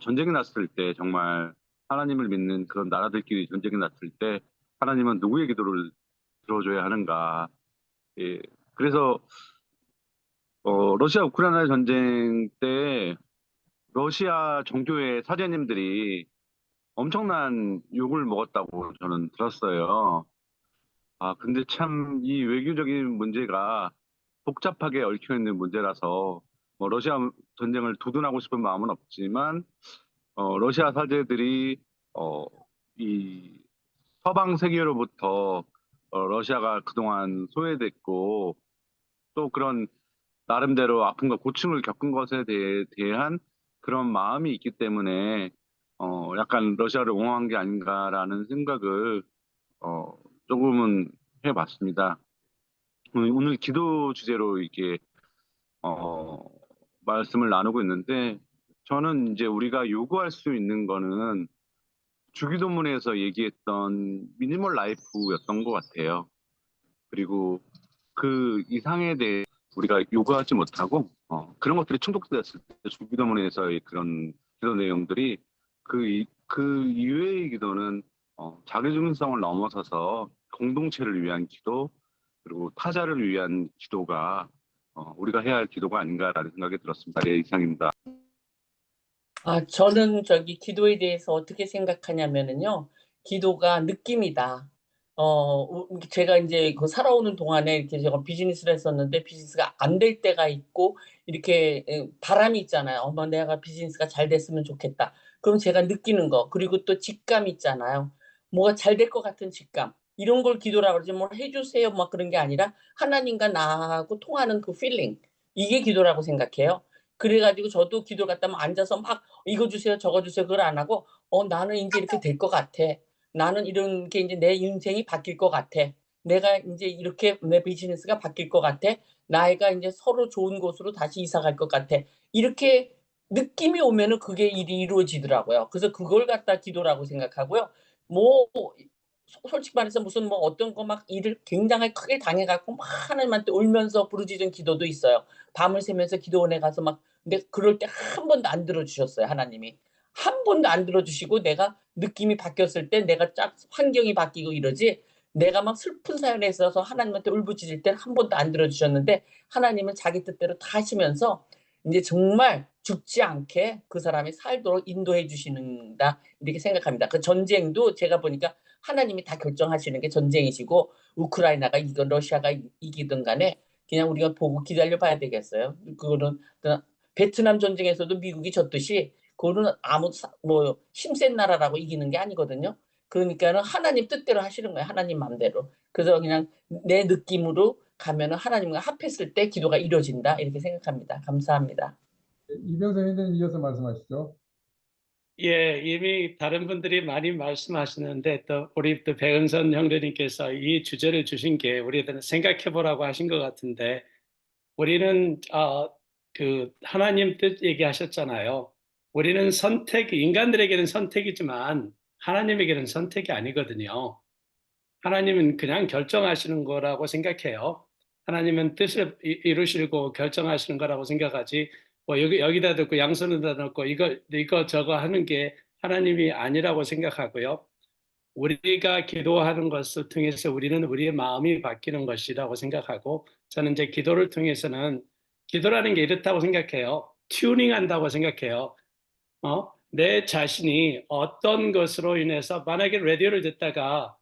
전쟁이 났을 때 정말 하나님을 믿는 그런 나라들끼리 전쟁이 났을 때 하나님은 누구의 기도를 들어줘야 하는가? 예, 그래서 러시아 우크라이나 전쟁 때 러시아 정교회 사제님들이 엄청난 욕을 먹었다고 저는 들었어요. 아, 근데 참 이 외교적인 문제가 복잡하게 얽혀 있는 문제라서 뭐 러시아 전쟁을 두둔하고 싶은 마음은 없지만 러시아 사제들이 어, 이 서방 세계로부터 러시아가 그동안 소외됐고 또 그런 나름대로 아픔과 고충을 겪은 것에 대한 그런 마음이 있기 때문에 약간 러시아를 옹호한 게 아닌가라는 생각을 어, 조금은 해봤습니다. 오늘 기도 주제로 이렇게 어, 말씀을 나누고 있는데 저는 이제 우리가 요구할 수 있는 거는 주기도문에서 얘기했던 미니멀 라이프였던 것 같아요. 그리고 그 이상에 대해 우리가 요구하지 못하고 그런 것들이 충족되었을 때 주기도문에서의 그런 기도 내용들이 그 이외의 기도는 자기 중심성을 넘어서서 공동체를 위한 기도 그리고 타자를 위한 기도가 우리가 해야 할 기도가 아닌가라는 생각이 들었습니다. 네, 이상입니다. 저는 기도에 대해서 어떻게 생각하냐면은요, 기도가 느낌이다. 제가 이제 그 살아오는 동안에 이렇게 제가 비즈니스를 했었는데 비즈니스가 안 될 때가 있고 이렇게 바람이 있잖아요. 내가 비즈니스가 잘 됐으면 좋겠다. 그럼 제가 느끼는 거 그리고 또 직감 있잖아요. 뭐가 잘 될 것 같은 직감. 이런 걸 기도라고 그러지 뭘 해주세요 막 그런 게 아니라 하나님과 나하고 통하는 그 필링. 이게 기도라고 생각해요. 그래가지고 저도 기도 갔다 면 앉아서 막 이거 주세요 저거 주세요 그걸 안 하고 나는 이제 이렇게 될 것 같아. 나는 이런 게 이제 내 인생이 바뀔 것 같아. 내가 이제 이렇게 내 비즈니스가 바뀔 것 같아. 나이가 이제 서로 좋은 곳으로 다시 이사 갈 것 같아. 이렇게 느낌이 오면은 그게 일이 이루어지더라고요. 그래서 그걸 갖다 기도라고 생각하고요. 뭐 솔직히 말해서 무슨 뭐 어떤 거 막 일을 굉장히 크게 당해갖고 막 하나님한테 울면서 부르짖은 기도도 있어요. 밤을 새면서 기도원에 가서 막 근데 그럴 때 한 번도 안 들어주셨어요 하나님이. 한 번도 안 들어주시고 내가 느낌이 바뀌었을 때 내가 쫙 환경이 바뀌고 이러지 내가 막 슬픈 사연에 있어서 하나님한테 울부짖을 때는 한 번도 안 들어주셨는데 하나님은 자기 뜻대로 다 하시면서 이제 정말 죽지 않게 그 사람이 살도록 인도해 주시는다 이렇게 생각합니다. 그 전쟁도 제가 보니까 하나님이 다 결정하시는 게 전쟁이시고 우크라이나가 이건 러시아가 이기든 간에 그냥 우리가 보고 기다려 봐야 되겠어요. 그거는 베트남 전쟁에서도 미국이 졌듯이 그거는 아무 뭐 힘센 나라라고 이기는 게 아니거든요. 그러니까는 하나님 뜻대로 하시는 거예요. 하나님 마음대로. 그래서 그냥 내 느낌으로 가면은 하나님과 합했을 때 기도가 이루어진다 이렇게 생각합니다. 감사합니다. 이병선 의원님 이어서 말씀하시죠. 예, 이미 다른 분들이 많이 말씀하시는데 또 우리 또 백은선 형제님께서 이 주제를 주신 게 우리들은 생각해 보라고 하신 것 같은데 우리는 그 하나님 뜻 얘기하셨잖아요. 우리는 인간들에게는 선택이지만 하나님에게는 선택이 아니거든요. 하나님은 그냥 결정하시는 거라고 생각해요. 하나님은 뜻을 이루시고 결정하시는 거라고 생각하지. 뭐 여기다 넣고 양손에다 넣고 이거 저거 하는 게 하나님이 아니라고 생각하고요. 우리가 기도하는 것을 통해서 우리는 우리의 마음이 바뀌는 것이라고 생각하고 저는 이제 기도를 통해서는 기도라는 게 이렇다고 생각해요. 튜닝한다고 생각해요. 내 자신이 어떤 것으로 인해서 만약에 라디오를 듣다가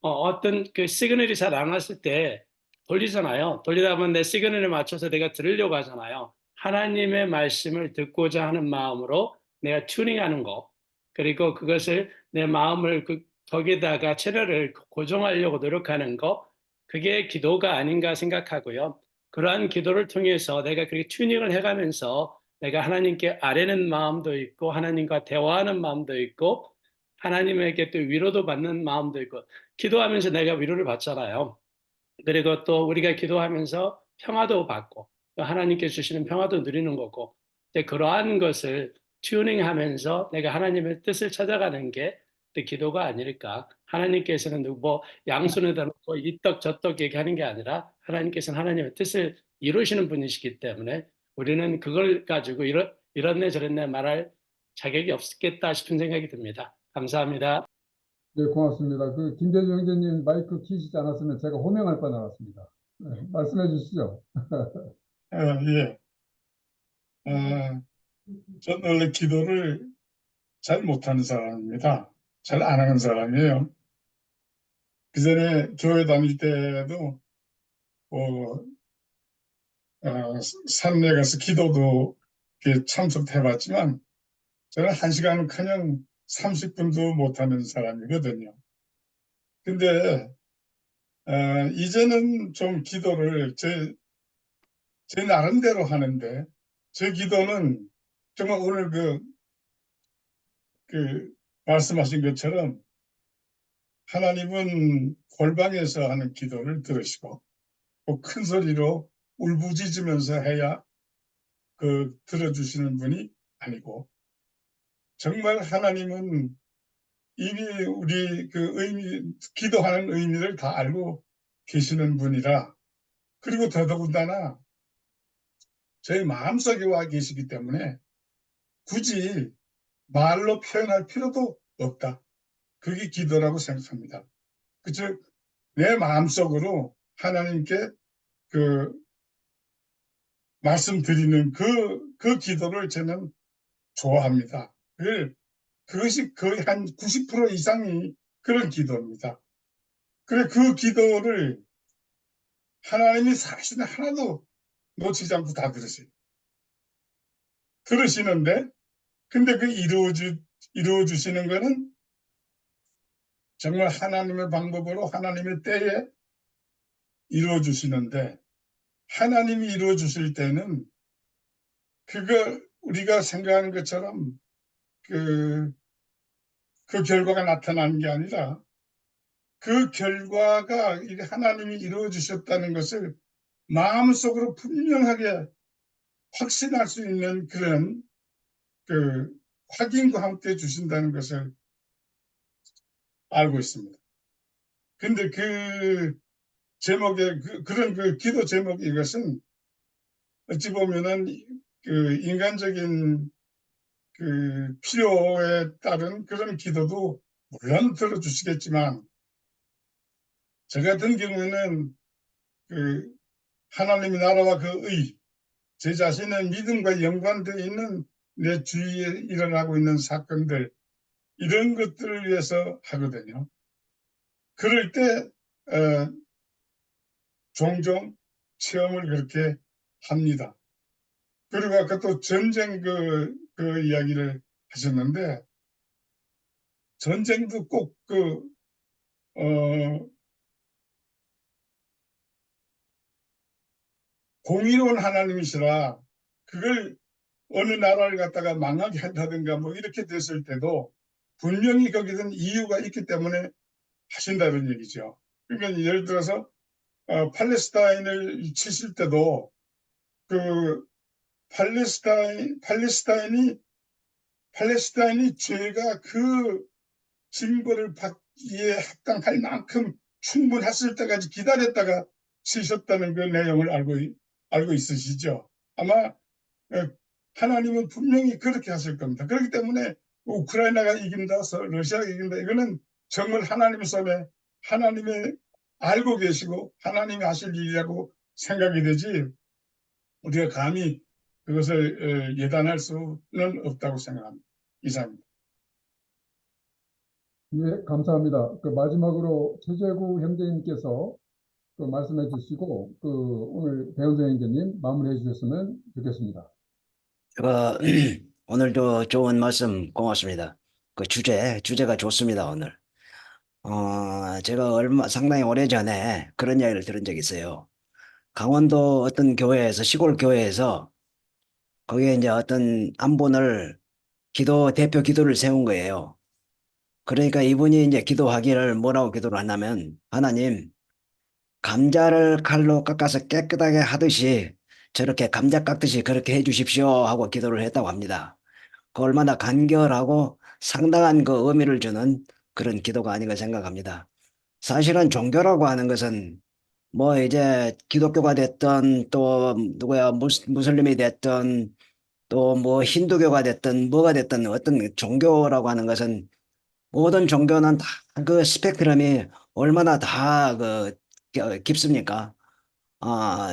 어떤 그 시그널이 잘 안 왔을 때 돌리잖아요. 돌리다 보면 내 시그널에 맞춰서 내가 들으려고 하잖아요. 하나님의 말씀을 듣고자 하는 마음으로 내가 튜닝하는 거. 그리고 그것을 내 마음을 거기다가 채널을 고정하려고 노력하는 거. 그게 기도가 아닌가 생각하고요. 그러한 기도를 통해서 내가 그렇게 튜닝을 해가면서 내가 하나님께 아뢰는 마음도 있고 하나님과 대화하는 마음도 있고 하나님에게 또 위로도 받는 마음도 있고 기도하면서 내가 위로를 받잖아요. 그리고 또 우리가 기도하면서 평화도 받고 또 하나님께 주시는 평화도 누리는 거고 그러한 것을 튜닝하면서 내가 하나님의 뜻을 찾아가는 게 기도가 아닐까. 하나님께서는 뭐 양손에다 놓고 이 떡 저 떡 얘기하는 게 아니라 하나님께서는 하나님의 뜻을 이루시는 분이시기 때문에 우리는 그걸 가지고 이렇네 저랬네 말할 자격이 없겠다 싶은 생각이 듭니다. 감사합니다. 네, 고맙습니다. 그 김대중 형제님 마이크 키시지 않았으면 제가 호명할 뻔했습니다. 네, 말씀해 주시죠. 예. 저는 원래 기도를 잘 못하는 사람입니다. 잘 안 하는 사람이에요. 그 전에 교회 다닐 때도 산에 가서 기도도 참석해봤지만 저는 1시간은 그냥 30분도 못하는 사람이거든요. 근데 이제는 좀 기도를 제 나름대로 하는데 제 기도는 정말 오늘 말씀하신 것처럼 하나님은 골방에서 하는 기도를 들으시고 또 큰 소리로 울부짖으면서 해야 들어주시는 분이 아니고 정말 하나님은 이미 우리 기도하는 의미를 다 알고 계시는 분이라 그리고 더더군다나 저희 마음속에 와 계시기 때문에 굳이 말로 표현할 필요도 없다. 그게 기도라고 생각합니다. 즉, 내 마음속으로 하나님께 말씀드리는 그 기도를 저는 좋아합니다. 그것이 거의 한 90% 이상이 그런 기도입니다. 그래, 그 기도를 하나님이 사실은 하나도 놓치지 않고 다 들으시는데, 근데 이루어주시는 거는 정말 하나님의 방법으로 하나님의 때에 이루어주시는데, 하나님이 이루어주실 때는 우리가 생각하는 것처럼 그 결과가 나타나는 게 아니라 그 결과가 하나님이 이루어주셨다는 것을 마음속으로 분명하게 확신할 수 있는 그런 확인과 함께 주신다는 것을 알고 있습니다. 근데 그런 기도 제목 이것은 어찌 보면은 인간적인 필요에 따른 그런 기도도 물론 들어주시겠지만 저 같은 경우는 하나님의 나라와 제 자신의 믿음과 연관되어 있는 내 주위에 일어나고 있는 사건들 이런 것들을 위해서 하거든요. 그럴 때 종종 체험을 그렇게 합니다. 그리고 아까 또 전쟁 이야기를 하셨는데 전쟁도 꼭 공의로운 하나님이시라 그걸 어느 나라를 갖다가 망하게 한다든가 뭐 이렇게 됐을 때도 분명히 거기든 이유가 있기 때문에 하신다는 얘기죠. 그러니까 예를 들어서 팔레스타인을 치실 때도 팔레스타인이 죄가 징벌을 받기에 합당할 만큼 충분했을 때까지 기다렸다가 치셨다는 그 내용을 알고 있으시죠. 아마 하나님은 분명히 그렇게 하실 겁니다. 그렇기 때문에 우크라이나가 이긴다, 러시아가 이긴다, 이거는 정말 하나님 손에 하나님의 알고 계시고 하나님이 하실 일이라고 생각이 되지 우리가 감히 그것을 예단할 수는 없다고 생각합니다. 이상입니다. 예, 감사합니다. 마지막으로 최재구 형제님께서 말씀해 주시고 오늘 배은정 형제님 마무리해 주셨으면 좋겠습니다. 오늘도 좋은 말씀 고맙습니다. 주제가 좋습니다, 오늘. 제가 상당히 오래전에 그런 이야기를 들은 적이 있어요. 강원도 어떤 시골 교회에서 거기에 이제 어떤 안분을 대표 기도를 세운 거예요. 그러니까 이분이 이제 기도하기를 뭐라고 기도를 하냐면, 하나님, 감자를 칼로 깎아서 깨끗하게 하듯이 저렇게 감자 깎듯이 그렇게 해 주십시오 하고 기도를 했다고 합니다. 그 얼마나 간결하고 상당한 그 의미를 주는 그런 기도가 아닌가 생각합니다. 사실은 종교라고 하는 것은 뭐 이제 기독교가 됐든 또 누구야 무슬림이 됐든 또 뭐 힌두교가 됐든 뭐가 됐든 어떤 종교라고 하는 것은 모든 종교는 다 그 스펙트럼이 얼마나 다 깊습니까?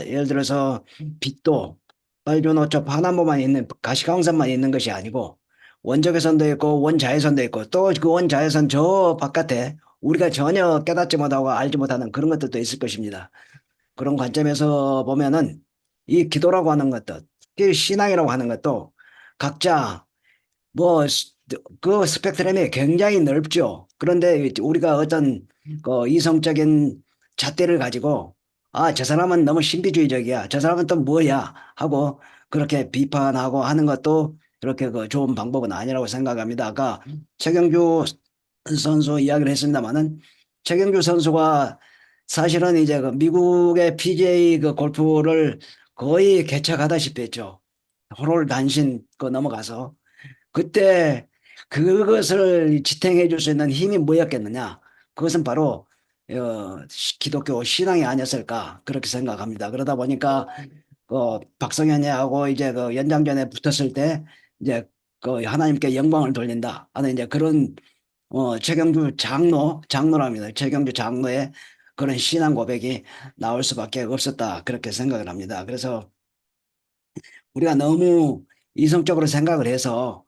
예를 들어서 빛도 빨주노초 파남보만 있는 가시광선만 있는 것이 아니고 원적외선도 있고 원자외선도 있고 또 그 원자외선 저 바깥에 우리가 전혀 깨닫지 못하고 알지 못하는 그런 것들도 있을 것입니다. 그런 관점에서 보면은 이 기도라고 하는 것도 특히 신앙이라고 하는 것도 각자 뭐 그 스펙트럼이 굉장히 넓죠. 그런데 우리가 어떤 그 이성적인 잣대를 가지고 저 사람은 너무 신비주의적이야. 저 사람은 또 뭐야 하고 그렇게 비판하고 하는 것도 그렇게 그 좋은 방법은 아니라고 생각합니다. 아까 최경주 선수 이야기를 했습니다만은 최경주 선수가 사실은 이제 그 미국의 PGA 그 골프를 거의 개척하다시피 했죠. 호롤 단신 그 넘어가서 그때 그것을 지탱해 줄 수 있는 힘이 뭐였겠느냐? 그것은 바로 기독교 신앙이 아니었을까 그렇게 생각합니다. 그러다 보니까 박성현이하고 이제 그 연장전에 붙었을 때 이제 그 하나님께 영광을 돌린다 하는 이제 그런 최경주 장로랍니다. 최경주 장로의 그런 신앙 고백이 나올 수밖에 없었다 그렇게 생각을 합니다. 그래서 우리가 너무 이성적으로 생각을 해서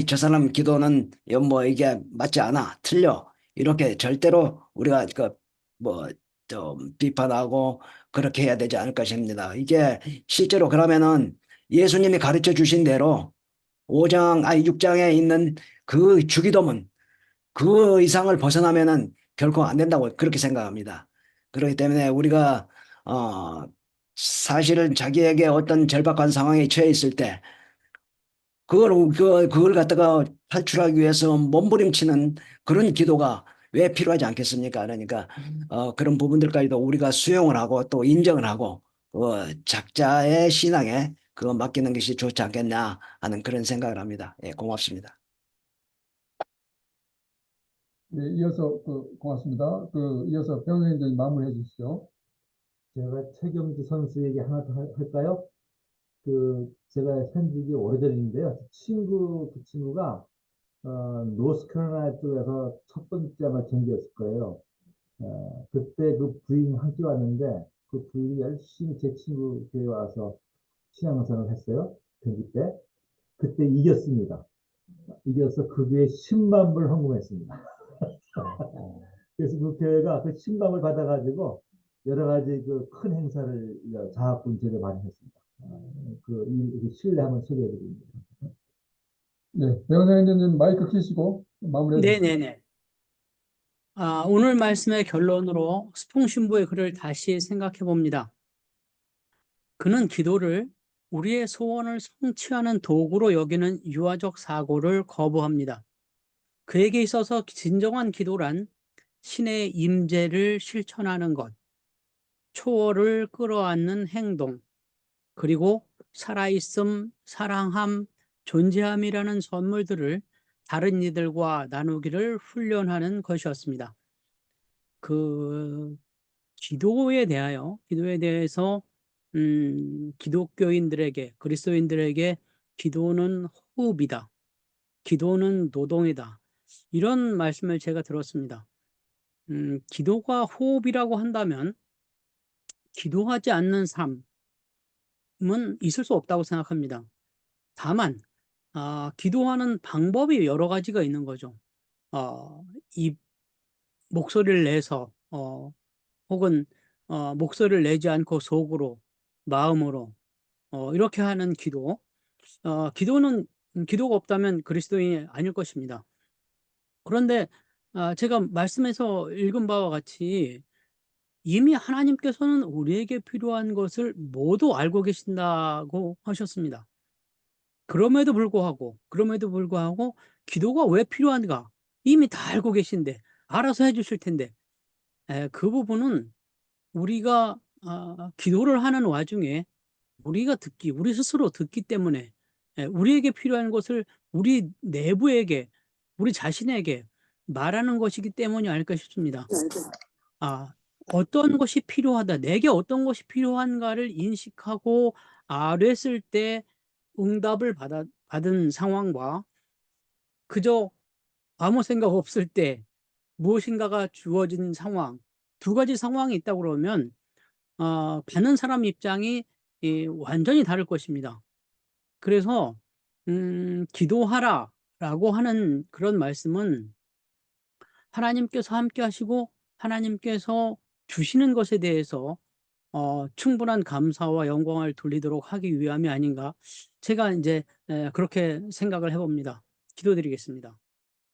저 사람 기도는 뭐 이게 맞지 않아 틀려 이렇게 절대로 우리가 좀 비판하고 그렇게 해야 되지 않을까 싶습니다. 이게 실제로 그러면은 예수님이 가르쳐 주신 대로 6장에 있는 그 주기도문 그 이상을 벗어나면은 결코 안 된다고 그렇게 생각합니다. 그렇기 때문에 우리가 사실은 자기에게 어떤 절박한 상황에 처해 있을 때 그걸 갖다가 탈출하기 위해서 몸부림치는 그런 기도가 왜 필요하지 않겠습니까? 그러니까 그런 부분들까지도 우리가 수용을 하고 또 인정을 하고 작자의 신앙에 그거 맡기는 것이 좋지 않겠냐 하는 그런 생각을 합니다. 예, 고맙습니다. 네, 이어서 고맙습니다. 이어서 변호사님 마무리해 주시죠. 제가 최경주 선수 얘기 하나 더 할까요? 제가 현직이 오래전인데요. 그 친구가 노스캐롤라이나 쪽에서 첫 번째 아마 경기였을 거예요. 그때 그 부인이 함께 왔는데 그 부인이 열심히 제 친구 교회 와서 신앙생활을 했어요. 경기 때. 그때 이겼습니다. 이겨서 그 교회에 10만 불 헌금했습니다. 그래서 그 교회가 그 10만을 받아가지고 여러 가지 그 큰 행사를 자학분제를 많이 했습니다. 이 실내 한번 소개해드립니다. 네, 변호사님 마이크 켜시고 마무리해 주시죠. 네네네. 오늘 말씀의 결론으로 스풍 신부의 글을 다시 생각해 봅니다. 그는 기도를 우리의 소원을 성취하는 도구로 여기는 유아적 사고를 거부합니다. 그에게 있어서 진정한 기도란 신의 임재를 실천하는 것, 초월을 끌어안는 행동, 그리고 살아있음, 사랑함, 존재함이라는 선물들을 다른 이들과 나누기를 훈련하는 것이었습니다. 기도에 대해서 기독교인들에게, 그리스도인들에게 기도는 호흡이다. 기도는 노동이다. 이런 말씀을 제가 들었습니다. 기도가 호흡이라고 한다면 기도하지 않는 삶은 있을 수 없다고 생각합니다. 다만 기도하는 방법이 여러 가지가 있는 거죠. 이 목소리를 내서 혹은 목소리를 내지 않고 속으로, 마음으로 이렇게 하는 기도. 기도가 없다면 그리스도인이 아닐 것입니다. 그런데 제가 말씀에서 읽은 바와 같이 이미 하나님께서는 우리에게 필요한 것을 모두 알고 계신다고 하셨습니다. 그럼에도 불구하고 기도가 왜 필요한가? 이미 다 알고 계신데, 알아서 해주실 텐데, 그 부분은 우리가 기도를 하는 와중에 우리 스스로 듣기 때문에 우리에게 필요한 것을 우리 내부에게, 우리 자신에게 말하는 것이기 때문이 아닐까 싶습니다. 어떤 것이 필요하다, 내게 어떤 것이 필요한가를 인식하고 아뢰었을 때 응답을 받은 상황과 그저 아무 생각 없을 때 무엇인가가 주어진 상황, 두 가지 상황이 있다고 그러면 받는 사람 입장이 완전히 다를 것입니다. 그래서 기도하라라고 하는 그런 말씀은 하나님께서 함께 하시고 하나님께서 주시는 것에 대해서 충분한 감사와 영광을 돌리도록 하기 위함이 아닌가, 제가 이제 그렇게 생각을 해봅니다. 기도드리겠습니다.